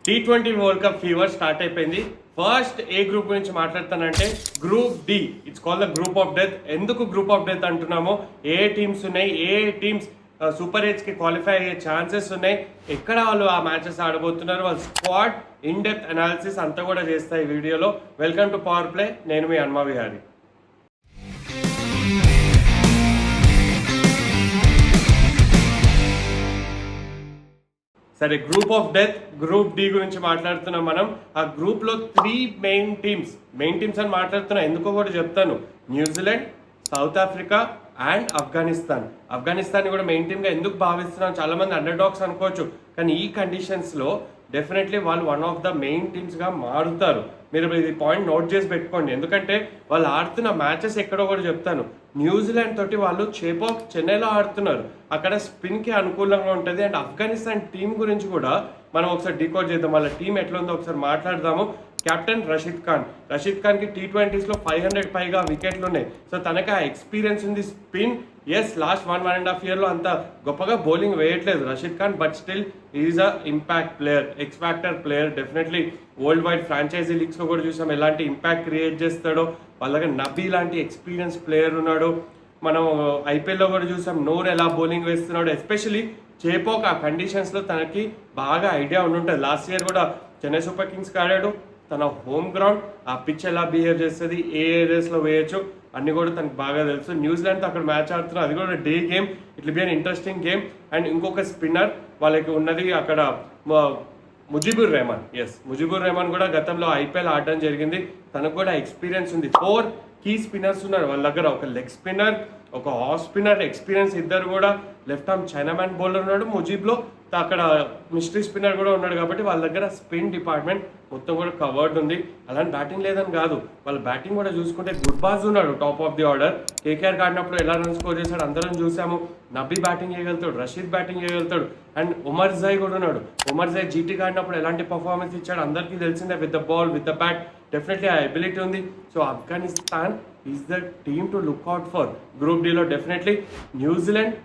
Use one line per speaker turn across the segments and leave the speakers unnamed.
T20 world cup fever start అయిపోయింది. First ఏ group గురించి మాట్లాడతానంటే group D. It's call the group of death. ఎందుకు గ్రూప్ ఆఫ్ డెత్ అంటున్నామో, ఏ టీమ్స్ ఉన్నాయి, ఏ టీమ్స్ సూపర్ ఎయిట్స్కి క్వాలిఫై అయ్యే ఛాన్సెస్ ఉన్నాయి, ఎక్కడ వాళ్ళు ఆ మ్యాచెస్ ఆడబోతున్నారు, వాళ్ళ స్క్వాడ్ ఇన్ డెప్త్ అనాలిసిస్ అంతా కూడా చేస్తాయి ఈ వీడియోలో. Welcome to power play. నేను మీ హనుమ విహారీ. సరే, group of death group D గురించి మాట్లాడుతున్నాం మనం. ఆ గ్రూప్ లో 3 మెయిన్ టీమ్స్ అని మాట్లాడుతున్నా. ఎందుకో కూడా చెప్తాను. New Zealand, south Africa and Afghanistan కూడా మెయిన్ టీమ్ గా ఎందుకు భావిస్తున్నాం, చాలా మంది అండర్ డాగ్స్ అనుకోవచ్చు, కానీ ఈ కండిషన్స్ లో డెఫినెట్లీ వాళ్ళు one of the main teams గా మారుతారు. మీరు ఇది పాయింట్ నోట్ చేసి పెట్టుకోండి. ఎందుకంటే వాళ్ళు ఆడుతున్న మ్యాచెస్ ఎక్కడో కూడా చెప్తాను. న్యూజిలాండ్ తోటి వాళ్ళు చెన్నైలో ఆడుతున్నారు. అక్కడ స్పిన్ కి అనుకూలంగా ఉంటుంది. అండ్ ఆఫ్ఘనిస్తాన్ టీం గురించి కూడా మనం ఒకసారి డీకోడ్ చేద్దాం. వాళ్ళ టీం ఎట్లా ఉందో ఒకసారి మాట్లాడదాము. కెప్టెన్ రషీద్ ఖాన్ కి T20s లో 500 పైగా వికెట్లు ఉన్నాయి. సో తనకి ఆ ఎక్స్పీరియన్స్ ఉంది. స్పిన్ లాస్ట్ 1.5 year లో అంత గొప్పగా బౌలింగ్ వేయట్లేదు Rashid Khan, but still is a impact player, X factor player. Definitely world wide franchise leagues లో కూడా చూసాం ఎలాంటి ఇంపాక్ట్ క్రియేట్ చేస్తాడో. వాళ్ళ దగ్గర నబీ లాంటి ఎక్స్పీరియన్స్ ప్లేయర్ ఉన్నాడు. మనం ఐపీఎల్లో కూడా చూసాం నూర్ ఎలా బౌలింగ్ వేస్తున్నాడు. ఎస్పెషలీ చేపోక్ ఆ కండిషన్స్ లో తనకి బాగా ఐడియా ఉండుంటుంది. లాస్ట్ ఇయర్ కూడా చెన్నై సూపర్ కింగ్స్కి ఆడాడు. తన హోమ్ గ్రౌండ్, ఆ పిచ్ ఎలా బిహేవ్ చేస్తుంది, ఏ ఏరియాస్లో వేయచ్చు అన్ని కూడా తనకు బాగా తెలుసు. న్యూజిలాండ్తో అక్కడ మ్యాచ్ ఆడుతున్నారు. అది కూడా day game. It be an interesting game. And ఇంకొక స్పిన్నర్ వాళ్ళకి ఉన్నది అక్కడ ముజిబుర్ రెహమాన్ కూడా గతంలో ఐపీఎల్ ఆడడం జరిగింది. తనకు కూడా ఎక్స్పీరియన్స్ ఉంది. 4 కీ స్పిన్నర్స్ ఉన్నారు వాళ్ళ దగ్గర. ఒక లెగ్ స్పిన్నర్, ఒక ఆఫ్ స్పిన్నర్, ఎక్స్పీరియన్స్ ఇద్దరు కూడా. లెఫ్ట్ ఆర్మ్ చైనామ్యాన్ బౌలర్ ఉన్నాడు ముజీబ్లో, అక్కడ మిస్టరీ స్పిన్నర్ కూడా ఉన్నాడు. కాబట్టి వాళ్ళ దగ్గర స్పిన్ డిపార్ట్మెంట్ మొత్తం కూడా కవర్డ్ ఉంది. అలాంటి బ్యాటింగ్ లేదని కాదు, వాళ్ళ బ్యాటింగ్ కూడా చూసుకుంటే గుర్బాజ్ ఉన్నాడు top of the order. KKR ఆడినప్పుడు ఎలా రన్ స్కోర్ చేశాడు అందరం చూసాము. నబీ బ్యాటింగ్ చేయగలుగుతాడు, రషీద్ బ్యాటింగ్ చేయగలుగుతాడు. అండ్ ఉమర్ జై కూడా ఉన్నాడు. ఉమర్ జై జీటీకి ఆడినప్పుడు ఎలాంటి పర్ఫార్మెన్స్ ఇచ్చాడు అందరికీ తెలిసిందే. With the ball, with the bat, definitely ఆ ఎబిలిటీ ఉంది. So Afghanistan is the team to look out for group డీలో. Definitely New Zealand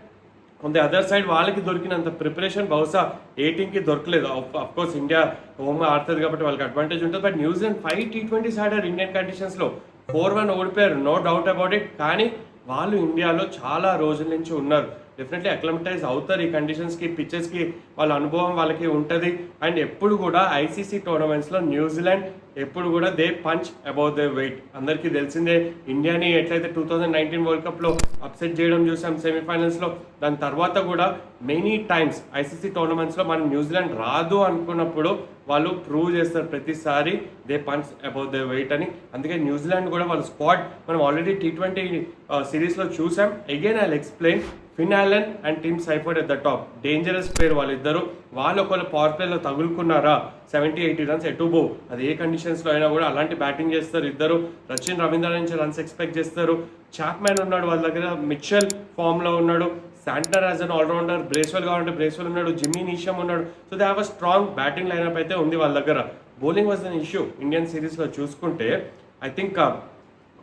on the other side వాళ్ళకి దొరికినంత ప్రిపరేషన్ బహుశా ఏ టీంకి దొరకలేదు. అఫ్కోర్స్ ఇండియా హోమ్ ఆడుతుంది కాబట్టి వాళ్ళకి అడ్వాంటేజ్ ఉంటుంది. బట్ న్యూజిలాండ్ 5 T20s ఆడారు ఇండియన్ కండిషన్స్లో. 4-1 ఓడిపోయారు, నో డౌట్ అబౌట్ ఇట్. కానీ వాళ్ళు ఇండియాలో చాలా రోజుల నుంచి ఉన్నారు. డెఫినెట్లీ అక్లమటైజ్ అవుతారు ఈ కండిషన్స్కి, పిచ్చెస్కి. వాళ్ళ అనుభవం వాళ్ళకి ఉంటుంది. అండ్ ఎప్పుడు కూడా ఐసీసీ టోర్నమెంట్స్లో న్యూజిలాండ్ ఎప్పుడు కూడా they punch about their weight. అందరికీ తెలిసిందే ఇండియాని ఎట్లయితే 2019 వరల్డ్ కప్లో అప్సెట్ చేయడం చూసాం సెమీఫైనల్స్లో. దాని తర్వాత కూడా మెనీ టైమ్స్ ఐసీసీ టోర్నమెంట్స్లో మనం న్యూజిలాండ్ రాదు అనుకున్నప్పుడు వాళ్ళు ప్రూవ్ చేస్తారు ప్రతిసారి they punch about their weight అని. అందుకే న్యూజిలాండ్ కూడా వాళ్ళ స్క్వాడ్ మనం ఆల్రెడీ T20 సిరీస్లో చూసాం. Again I explain. Finn Allen and Tim Seifert at the top. Dangerous player వాళ్ళిద్దరు. వాళ్ళు ఒకవేళ పవర్ ప్లేలో తగులుకున్నారా 70-80 రన్స్ ఎటు బో. అది ఏ కండిషన్స్లో అయినా కూడా అలాంటి బ్యాటింగ్ చేస్తారు ఇద్దరు. సచిన్ రవీంద్ర నుంచి రన్స్ ఎక్స్పెక్ట్ చేస్తారు. చాప్మ్యాన్ ఉన్నాడు వాళ్ళ దగ్గర, మిచెల్ ఫామ్లో ఉన్నాడు, Santner as an allrounder, Bracewell కావాలంటే బ్రేస్వెల్ ఉన్నాడు, జిమ్మీ నీషమ్ ఉన్నాడు. So they have a strong batting lineup అయితే ఉంది వాళ్ళ దగ్గర. Bowling was an issue Indian సిరీస్లో చూసుకుంటే. ఐ థింక్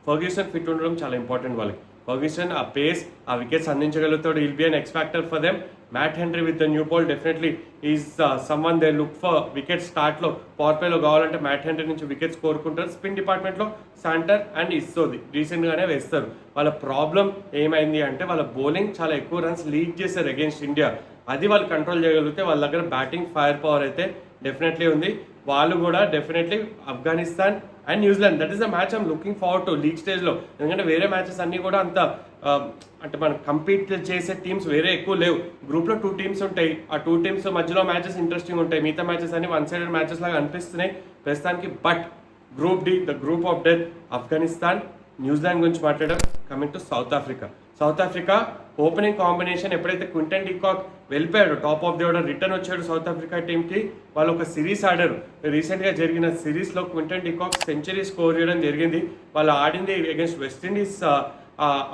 ఫర్గ్యూసన్ ఫిట్ ఉండడం చాలా ఇంపార్టెంట్ వాళ్ళకి. ఫర్గ్యూసన్ ఆ పేస్, ఆ వికెట్స్ అందించగలుగుతాడు. Will be an X factor for them. Matt Henry with the new ball definitely is someone they look for. Wicket స్టార్ట్లో power ప్లేలో కావాలంటే మ్యాట్ హెన్రీ నుంచి వికెట్స్ కోరుకుంటారు. స్పిన్ డిపార్ట్మెంట్లో శాంటర్ అండ్ ఇస్సోది రీసెంట్గానే వేస్తారు. వాళ్ళ ప్రాబ్లం ఏమైంది అంటే వాళ్ళ బౌలింగ్ చాలా ఎక్కువ రన్స్ లీడ్ చేశారు అగేన్స్ట్ ఇండియా. అది వాళ్ళు కంట్రోల్ చేయగలిగితే వాళ్ళ దగ్గర బ్యాటింగ్ ఫైర్ పవర్ అయితే డెఫినెట్లీ ఉంది. వాళ్ళు కూడా definitely Afghanistan and New Zealand, that is the match I'm looking forward to league స్టేజ్లో. ఎందుకంటే వేరే మ్యాచెస్ అన్నీ కూడా అంత అంటే మనం కంపీట్ చేసే టీమ్స్ వేరే ఎక్కువ లేవు. గ్రూప్లో 2 టీమ్స్ ఉంటాయి. ఆ 2 టీమ్స్ మధ్యలో మ్యాచెస్ ఇంట్రెస్టింగ్ ఉంటాయి. మిగతా మ్యాచెస్ అన్ని 1 సైడెడ్ మ్యాచెస్ లాగా అనిపిస్తున్నాయి ప్రస్తుతానికి. But group D, the group of death, Afghanistan, న్యూజిలాండ్ గురించి మాట్లాడాం. Coming to South Africa opening combination ఎప్పుడైతే క్వింటన్ డికాక్ వెళ్ళిపోయాడు top of the order, return వచ్చాడు సౌత్ ఆఫ్రికా టీంకి. వాళ్ళు ఒక సిరీస్ ఆడారు. రీసెంట్గా జరిగిన సిరీస్లో క్వింటన్ డికాక్ సెంచరీ స్కోర్ చేయడం జరిగింది. వాళ్ళు ఆడింది అగేన్స్ట్ వెస్టిండీస్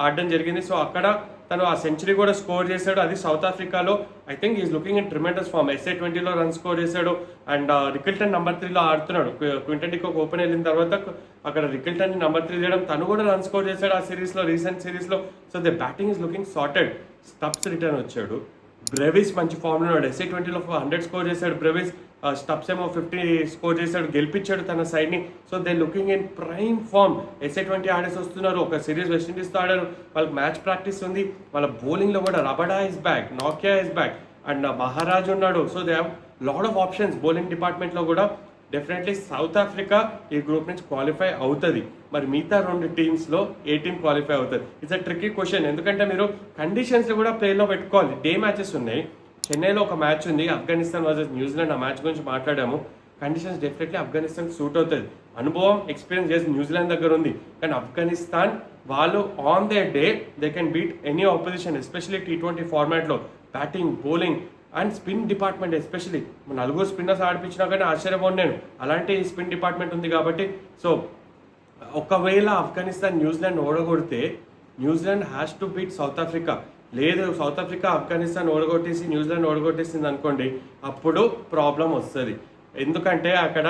ఆడడం జరిగింది. సో అక్కడ తను ఆ సెంచరీ కూడా స్కోర్ చేశాడు. అది సౌత్ ఆఫ్రికాలో. I think is looking in tremendous form. SA20లో రన్ స్కోర్ చేశాడు. అండ్ రికిల్టన్ నెంబర్ 3లో ఆడుతున్నాడు. క్వింటన్ డికాక్ ఓపెన్ వెళ్ళిన తర్వాత అక్కడ రికిల్టన్ నెంబర్ 3 చేయడం, తను కూడా రన్ స్కోర్ చేశాడు ఆ సిరీస్లో, రీసెంట్ సిరీస్లో. So the batting is looking sorted. Stubbs return వచ్చాడు. బ్రెవిస్ మంచి ఫామ్లో ఉన్నాడు. SA20లో 100 స్కోర్ చేశాడు బ్రెవిస్. స్టబ్స్ ఏమో 50 స్కోర్ చేశాడు, గెలిపించాడు తన సైడ్ని. So they looking in prime form. SA20 ఆడేసి వస్తున్నారు, ఒక సిరీస్ వెస్టిండీస్తో ఆడారు, వాళ్ళకి మ్యాచ్ ప్రాక్టీస్ ఉంది. వాళ్ళ బౌలింగ్లో కూడా రబడా ఇస్ బ్యాక్, నాకియా ఇస్ బ్యాక్ అండ్ మహారాజ్ ఉన్నాడు. So they have lot of options bowling డిపార్ట్మెంట్లో కూడా. డెఫినెట్లీ సౌత్ ఆఫ్రికా ఈ గ్రూప్ నుంచి క్వాలిఫై అవుతుంది. మరి మిగతా 2 టీమ్స్లో ఏ టీం క్వాలిఫై అవుతుంది? It's a tricky question. ఎందుకంటే మీరు కండిషన్స్ కూడా ప్లేలో పెట్టుకోవాలి. డే మ్యాచెస్ ఉన్నాయి, చెన్నైలో ఒక మ్యాచ్ ఉంది ఆఫ్ఘనిస్తాన్ వర్సెస్ న్యూజిలాండ్. ఆ మ్యాచ్ గురించి మాట్లాడాము. కండిషన్స్ డెఫినెట్లీ ఆఫ్ఘనిస్తాన్ సూట్ అవుతుంది. అనుభవం, ఎక్స్పీరియన్స్ చేసి న్యూజిలాండ్ దగ్గర ఉంది. కానీ ఆఫ్ఘనిస్తాన్ వాళ్ళు on they day they can beat any opposition, especially T20 ఫార్మాట్లో. Batting, bowling and spin department especially 4 spinners ఆడిపించినా కానీ ఆశ్చర్యపోయాను. అలాంటి స్పిన్ డిపార్ట్మెంట్ ఉంది కాబట్టి. సో ఒకవేళ Afghanistan New Zealand ఓడగొడితే New Zealand has to beat south Africa. లేదు సౌత్ ఆఫ్రికా ఆఫ్ఘనిస్తాన్ ఓడగొట్టేసి న్యూజిలాండ్ ఓడగొట్టేసింది అనుకోండి, అప్పుడు ప్రాబ్లం వస్తుంది. ఎందుకంటే అక్కడ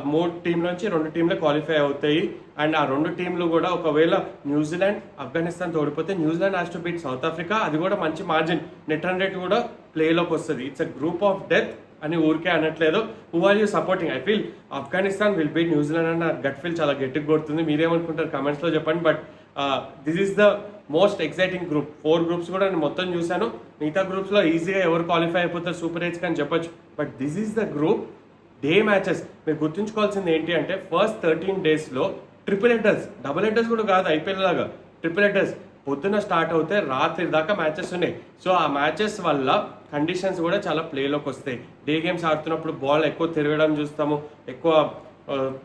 3 టీంల నుంచి 2 టీంలు క్వాలిఫై అవుతాయి. అండ్ ఆ 2 టీంలు కూడా ఒకవేళ న్యూజిలాండ్ ఆఫ్ఘనిస్తాన్ ఓడిపోతే New Zealand has to beat south Africa. అది కూడా మంచి మార్జిన్, నెట్ రన్ రేట్ కూడా ప్లేలోకి వస్తుంది. It's a group of death అని ఊరికే అనట్లేదు. Who are you supporting? I feel Afghanistan will beat New Zealand అన్న గట్ ఫీల్ చాలా గట్టిగా కొడుతుంది. మీరేమనుకుంటారు కమెంట్స్లో చెప్పండి. But this is the most exciting group. 4 groups కూడా నేను మొత్తం చూశాను. మిగతా గ్రూప్స్లో ఈజీగా ఎవరు క్వాలిఫై అయిపోతారు సూపర్ ఎయిట్స్ అని చెప్పొచ్చు. But this is the group. Day matches మీరు గుర్తుంచుకోవాల్సింది ఏంటి అంటే ఫస్ట్ 13 డేస్లో ట్రిపుల్ హెడ్డర్స్, డబుల్ హెడ్డర్స్ కూడా కాదు ఐపీఎల్ లాగా, ట్రిపుల్ హెడ్డర్స్ పొద్దున స్టార్ట్ అవుతే రాత్రి దాకా మ్యాచెస్ ఉన్నాయి. సో ఆ మ్యాచెస్ వల్ల కండిషన్స్ కూడా చాలా ప్లేలోకి వస్తాయి. డే గేమ్స్ ఆడుతున్నప్పుడు బాల్ ఎక్కువ తిరగడం చూస్తాము, ఎక్కువ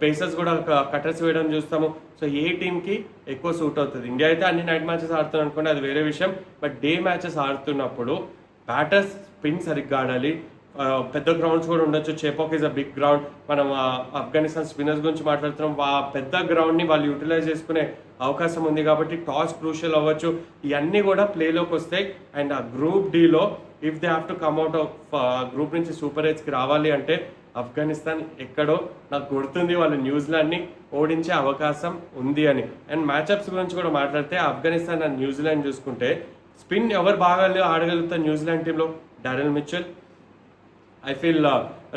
పేసర్స్ కూడా కటర్స్ వేయడం చూస్తాము. సో ఏ టీంకి ఎక్కువ సూట్ అవుతుంది? ఇండియా అయితే అన్ని నైట్ మ్యాచెస్ ఆడుతున్నాం అనుకోండి, అది వేరే విషయం. బట్ డే మ్యాచెస్ ఆడుతున్నప్పుడు బ్యాటర్స్ స్పిన్ సరిగ్గా ఆడాలి. పెద్ద గ్రౌండ్స్ కూడా ఉండొచ్చు. Chepauk is a big ground. మనం ఆఫ్ఘనిస్తాన్ స్పిన్నర్స్ గురించి మాట్లాడుతున్నాం. పెద్ద గ్రౌండ్ని వాళ్ళు యూటిలైజ్ చేసుకునే అవకాశం ఉంది కాబట్టి టాస్ క్రూషియల్ అవ్వచ్చు. ఇవన్నీ కూడా ప్లేలోకి వస్తాయి. అండ్ ఆ గ్రూప్ డీలో if they have to come out of group నుంచి సూపర్ ఎయిట్స్కి రావాలి అంటే ఆఫ్ఘనిస్తాన్ ఎక్కడో నాకు గుర్తుంది వాళ్ళు న్యూజిలాండ్ని ఓడించే అవకాశం ఉంది అని. అండ్ మ్యాచ్అప్స్ గురించి కూడా మాట్లాడితే ఆఫ్ఘనిస్తాన్ అండ్ న్యూజిలాండ్ చూసుకుంటే స్పిన్ ఎవరు బాగా ఆడగలుగుతారు న్యూజిలాండ్ టీంలో? Daryl Mitchell, I feel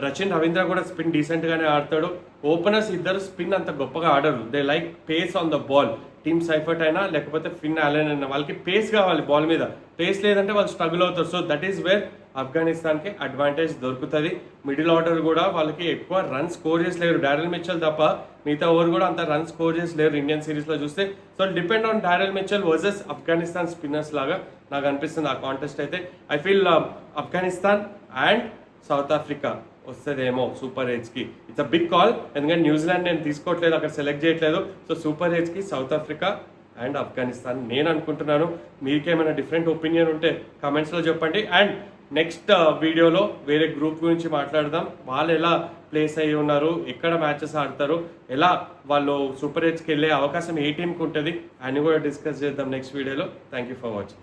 Rachin Ravindra కూడా స్పిన్ డీసెంట్గానే ఆడతాడు. ఓపెనర్స్ ఇద్దరు స్పిన్ అంత గొప్పగా ఆడరు. They like pace on the ball. Tim Seifert అయినా లేకపోతే ఫిన్ అలెన్ అయినా వాళ్ళకి పేస్ కావాలి బాల్ మీద. పేస్ లేదంటే వాళ్ళు స్ట్రగుల్ అవుతారు. సో దట్ ఈస్ వేర్ ఆఫ్ఘనిస్తాన్కి అడ్వాంటేజ్ దొరుకుతుంది. మిడిల్ ఆర్డర్ కూడా వాళ్ళకి ఎక్కువ రన్ స్కోర్ చేసి లేరు, డారెల్ మిచెల్ తప్ప. మిగతా ఓవర్ కూడా అంత రన్ స్కోర్ చేసి లేరు ఇండియన్ సిరీస్లో చూస్తే. So depend on Daryl Mitchell versus Afghanistan spinners లాగా నాకు అనిపిస్తుంది ఆ కాంటెస్ట్ అయితే. I feel Afghanistan and south Africa వస్తుందేమో super ఎయిట్స్కి. It's a big call. ఎందుకంటే న్యూజిలాండ్ నేను తీసుకోవట్లేదు, అక్కడ సెలెక్ట్ చేయట్లేదు. So super ఎయిట్స్కి south Africa and Afghanistan నేను అనుకుంటున్నాను. మీకేమైనా డిఫరెంట్ ఒపీనియన్ ఉంటే కమెంట్స్లో చెప్పండి. అండ్ నెక్స్ట్ వీడియోలో వేరే గ్రూప్ గురించి మాట్లాడదాం. వాళ్ళు ఎలా ప్లేస్ అయ్యి ఉన్నారు, ఎక్కడ మ్యాచెస్ ఆడతారు, ఎలా వాళ్ళు సూపర్ ఎయిట్స్కి వెళ్ళే అవకాశం ఏ టీంకి ఉంటుంది అని కూడా డిస్కస్ చేద్దాం నెక్స్ట్ వీడియోలో. Thank you for watching.